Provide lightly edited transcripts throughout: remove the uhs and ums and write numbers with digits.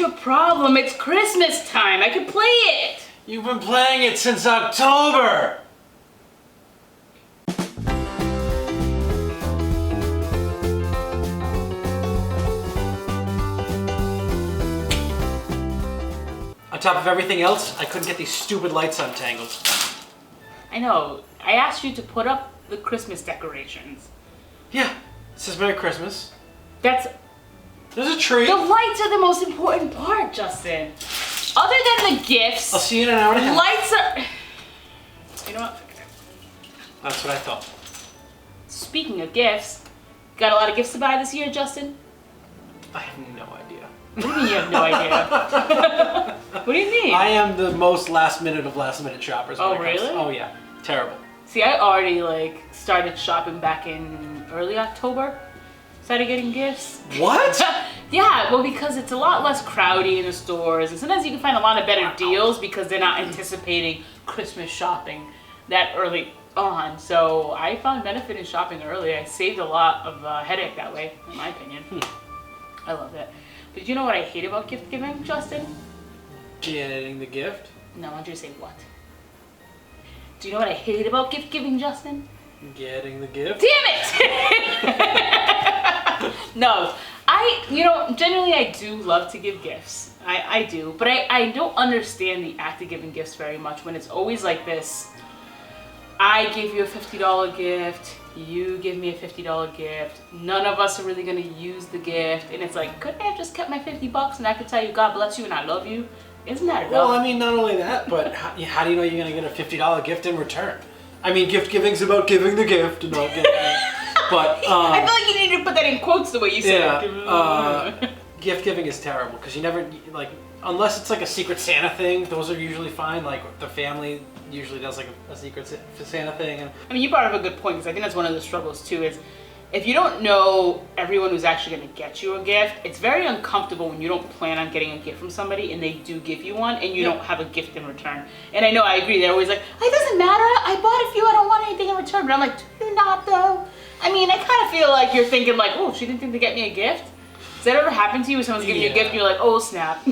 your problem? It's Christmas time. I can play it. You've been playing it since October. On top of everything else, I couldn't get these stupid lights untangled. I know. I asked you to put up the Christmas decorations. Yeah, it says Merry Christmas. There's a tree. The lights are the most important part, Justin. Other than the gifts. I'll see you in an hour and a half. Lights are... You know what? That's what I thought. Speaking of gifts, got a lot of gifts to buy this year, Justin? I have no idea. What do you mean you have no idea? What do you mean? I am the most last minute shoppers. Oh, really? Oh, yeah. Terrible. See, I already started shopping back in early October. Started getting gifts. What? Yeah, well, because it's a lot less crowdy in the stores, and sometimes you can find a lot of better deals because they're not anticipating Christmas shopping that early on. So I found benefit in shopping early. I saved a lot of headache that way, in my opinion. I love it. But you know what I hate about gift giving, Justin? Getting the gift? No, I want you to say what? Do you know what I hate about gift giving, Justin? Getting the gift? Damn it! No, generally I do love to give gifts. I do, but I don't understand the act of giving gifts very much when it's always like this. I give you a $50 gift, you give me a $50 gift, none of us are really gonna use the gift, and it's like, couldn't I have just kept my $50 and I could tell you God bless you and I love you? Isn't that enough? Well, I mean, not only that, but how do you know you're gonna get a $50 gift in return? I mean, gift giving's about giving the gift and not getting it. But I feel like you need to put that in quotes the way you said it. Yeah, gift giving is terrible because you never, unless it's like a Secret Santa thing, those are usually fine. Like the family usually does like a Secret Santa thing. And I mean, you brought up a good point because I think that's one of the struggles too is if you don't know everyone who's actually going to get you a gift, it's very uncomfortable when you don't plan on getting a gift from somebody and they do give you one and you don't have a gift in return. And I know, I agree, they're always like, it doesn't matter, I bought it for you, I don't want anything in return. But I'm like, do you not though? I mean, I kind of feel like you're thinking like, oh, she didn't think to get me a gift? Does that ever happen to you when someone's giving you a gift and you're like, oh snap?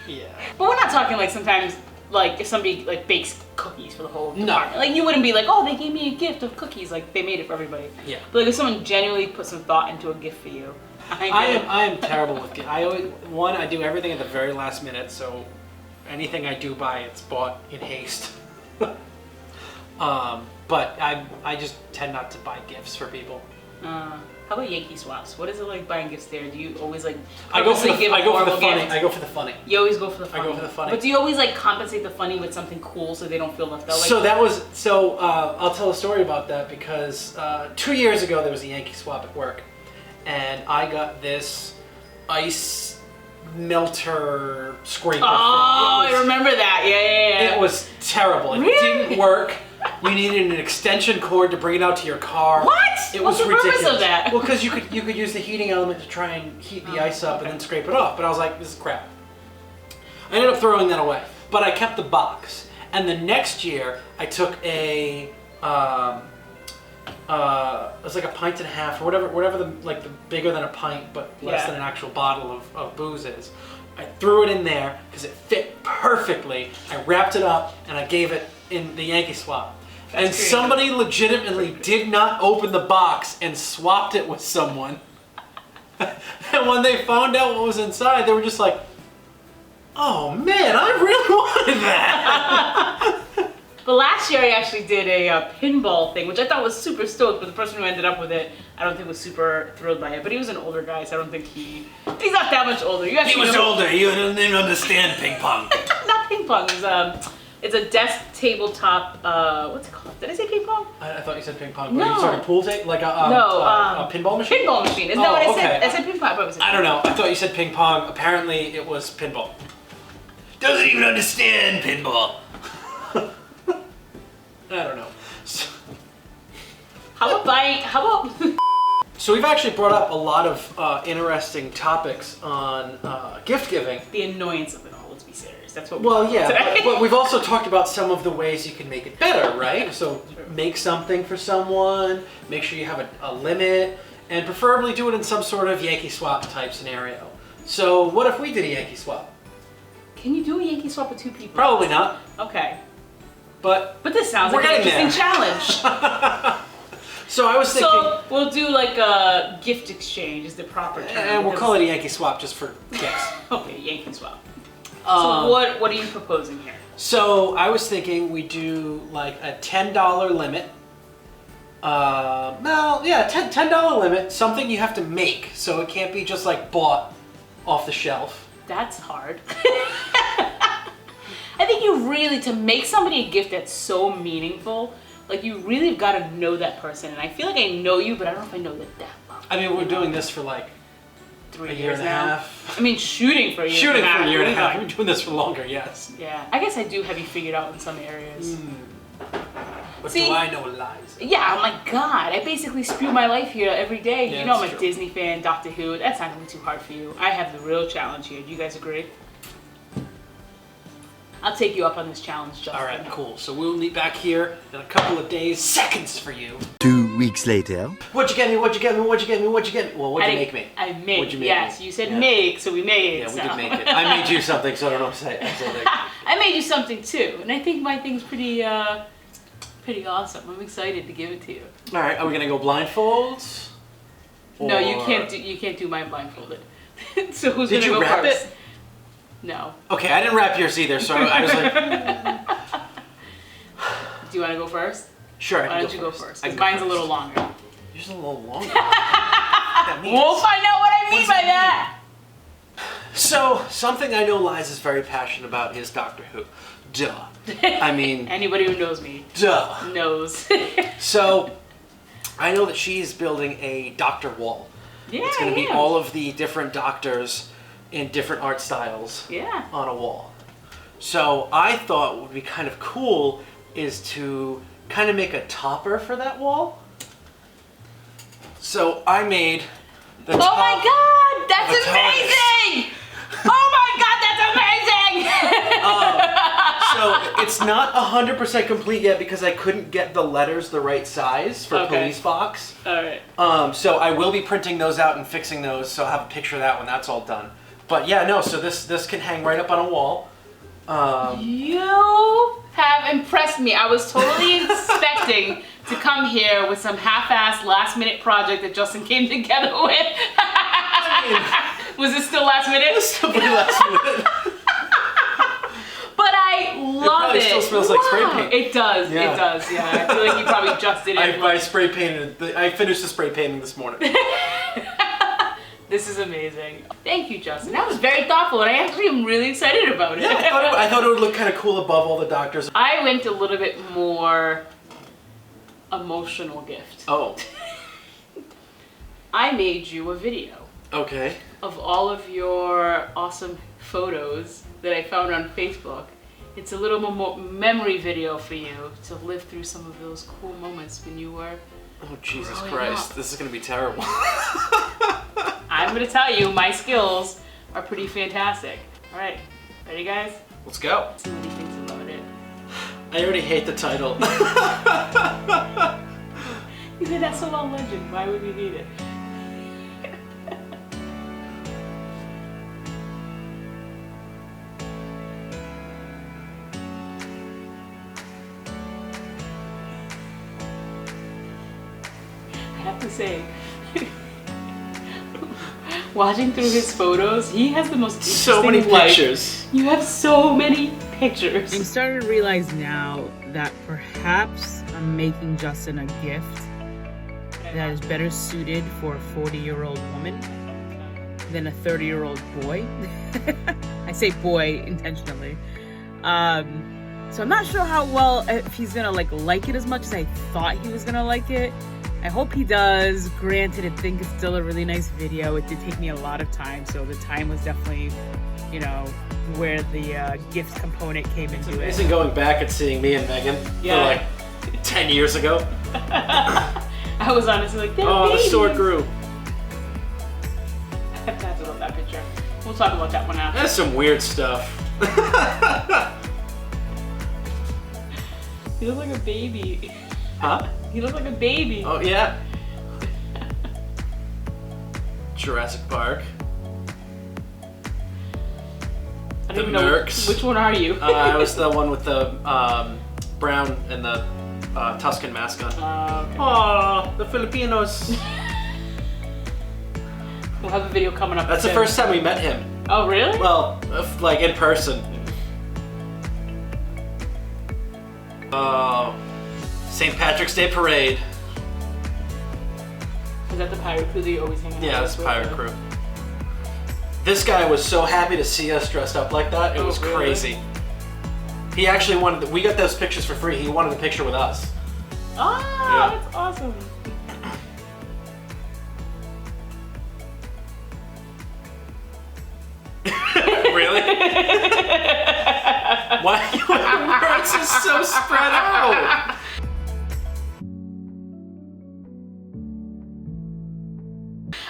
Yeah. But we're not talking like sometimes, like if somebody bakes cookies for the whole department. Like you wouldn't be like, oh, they gave me a gift of cookies, like they made it for everybody. Yeah. But like if someone genuinely put some thought into a gift for you. I am terrible with gifts. I do everything at the very last minute, so anything I do buy, it's bought in haste. But I just tend not to buy gifts for people. How about Yankee swaps? What is it like buying gifts there? Do you always I go for the funny. I go for the funny. You always go for the funny. I go for the funny. But do you always compensate the funny with something cool so they don't feel left out? I'll tell a story about that because 2 years ago there was a Yankee swap at work, and I got this ice melter scraper. Oh, I remember that. Yeah. It was terrible. It didn't work. You needed an extension cord to bring it out to your car. What? It What's was the ridiculous. purpose of that? Well, because you could use the heating element to try and heat the ice up and then scrape it off. But I was like, this is crap. I ended up throwing that away. But I kept the box. And the next year, I took it was like a pint and a half or whatever the bigger than a pint but less than an actual bottle of booze is. I threw it in there because it fit perfectly. I wrapped it up and I gave it in the Yankee swap. And somebody legitimately did not open the box and swapped it with someone. And when they found out what was inside, they were just like, oh man, I really wanted that. But last year I actually did a pinball thing, which I thought was super stoked, but the person who ended up with it, I don't think was super thrilled by it. But he was an older guy, so I don't think he's not that much older. He was older, he didn't understand ping pong. Not ping pong, it's a desk tabletop, what's it called? Did I say ping pong? I thought you said ping pong. No. Were you talking pool table? Like a pinball machine? Pinball machine, isn't that what I said? Okay. I said ping pong, I don't know, I thought you said ping pong. Apparently it was pinball. Doesn't even understand pinball. I don't know. How about So we've actually brought up a lot of interesting topics on gift giving. The annoyance of it all, let's be serious. That's what but we've also talked about some of the ways you can make it better, right? So make something for someone, make sure you have a limit, and preferably do it in some sort of Yankee swap type scenario. So what if we did a Yankee swap? Can you do a Yankee swap with 2 people? Probably not. Okay. But this sounds like an interesting challenge. So I was thinking. So we'll do like a gift exchange is the proper term. And we'll call it a Yankee swap just for kicks. Okay, Yankee swap. So what are you proposing here? So I was thinking we do like a $10 limit. $10 limit. Something you have to make, so it can't be just like bought off the shelf. That's hard. I think you really, to make somebody a gift that's so meaningful, like you really have got to know that person. And I feel like I know you, but I don't know if I know that well. I mean, we're doing this for like 3 years and a now. half. I mean, shooting for a year Shooting and a half. for a year and a half. We've been doing this for longer, yes. Yeah, I guess I do have you figured out in some areas. But See, do I know Liza? Yeah, oh my God. I basically spew my life here every day. Yeah, you know I'm a true. Disney fan, Doctor Who. That's not going to be too hard for you. I have the real challenge here. Do you guys agree? I'll take you up on this challenge, Justin. All right, cool. So we'll meet back here in a couple of days. Seconds for you. 2 weeks later. What'd you get me? What'd you get me? What'd you get me? What'd you get me? Well, what'd you make me? I made. What'd you make yes, me? you said Yeah. make, so we made. Yeah, we so. did make it. I made you something, so I don't know what to say. I made you something too, and I think my thing's pretty awesome. I'm excited to give it to you. All right, are we gonna go blindfolds? No, you Or- can't do mine blindfolded. So who's Did gonna you go wrap first? it? No. Okay, I didn't wrap yours either, so I was like, Do you want to go first? sure. Why don't you go first? I 'Cause can go mine's a little longer. Yours is a little longer. That means- We'll find out what I mean does by that that. So, something I know Liza's very passionate about is Doctor Who. Duh. I mean, Anybody who knows me duh. knows. So, I know that she's building a doctor wall. Yeah, It's going to be I am. all of the different doctors in different art styles Yeah. on a wall. So, I thought what would be kind of cool is to kind of make a topper for that wall. So, I made the Oh top. my God, that's The top. amazing! Oh my God, that's amazing! So it's not 100% complete yet because I couldn't get the letters the right size for Okay. police box. All right. So I will be printing those out and fixing those, so I'll have a picture of that when that's all done. But yeah, no, so this can hang right up on a wall. You have impressed me. I was totally expecting to come here with some half-assed last-minute project that Justin came together with. Was it still last minute? It's still pretty last minute. But I love probably it. still smells like spray paint. It does. Yeah. It does. Yeah. I feel like you probably just did it. I spray painted. I finished the spray painting this morning. This is amazing. Thank you, Justin. That was very thoughtful, and I actually am really excited about it. Yeah, I thought it would look kind of cool above all the doctors. I went a little bit more emotional gift. Oh. I made you a video Okay. of all of your awesome photos that I found on Facebook. It's a little memory video for you to live through some of those cool moments when you were. Oh Jesus Growing Christ! up. This is gonna be terrible. I'm gonna tell you, my skills are pretty fantastic. All right, ready, guys? Let's go. Let's see what he thinks about it. I already hate the title. He said that's so long legend. Why would we need it? I have to say, watching through his photos, he has the most interesting So many life. pictures. You have so many pictures. I'm starting to realize now that perhaps I'm making Justin a gift that is better suited for a 40-year-old woman than a 30-year-old boy. I say boy intentionally. So I'm not sure how well, if he's gonna like it as much as I thought he was gonna like it. I hope he does. Granted, I think it's still a really nice video. It did take me a lot of time, so the time was definitely, you know, where the gift component came into it. Isn't going back and seeing me and Megan Yeah. for like 10 years ago. I was honestly like, they're Oh, the babies. sword grew. I have to love that picture. We'll talk about that one after. That's some weird stuff. You look like a baby. Huh? You look like a baby. Oh yeah. Jurassic Park. I The don't even know Mercs. which one are you? I was the one with the brown and the Tuscan mask on. Okay. Aw, the Filipinos. We'll have a video coming up. That's the soon. first time we met him. Oh, really? Well, like in person. Oh, St. Patrick's Day Parade. Is that the pirate crew that you always hang out with? Yeah, that's Pirate Crew. This guy was so happy to see us dressed up like that. It was really? crazy. He actually wanted. We got those pictures for free. He wanted a picture with us. Oh, Yeah. that's awesome. Really? Why your words are so spread out?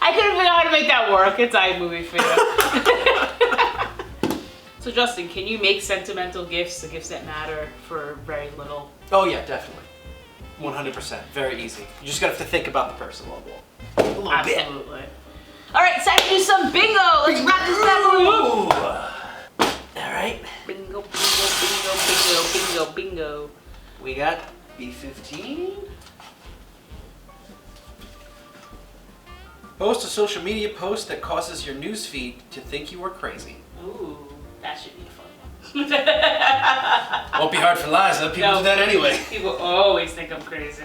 I couldn't figure out how to make that work. It's iMovie for you. So Justin, can you make sentimental gifts, the gifts that matter, for very little? Oh yeah, definitely. 100%. Very easy. You just have to think about the person a little bit. Absolutely. All right, it's time to do some bingo. Let's wrap this bad boy up. All right. Bingo, bingo, bingo, bingo, bingo, bingo. We got B15. Post a social media post that causes your newsfeed to think you are crazy. Ooh, that should be a fun one. Won't be hard for Liza. People do that anyway. People always think I'm crazy.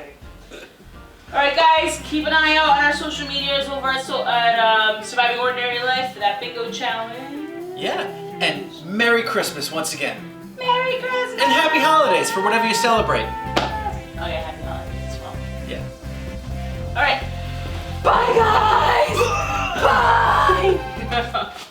All right, guys, keep an eye out on our social medias over at Surviving Ordinary Life for that bingo challenge. Yeah. And Merry Christmas once again. Merry Christmas! And Happy Holidays for whatever you celebrate. Oh yeah, happy holidays as well. Yeah.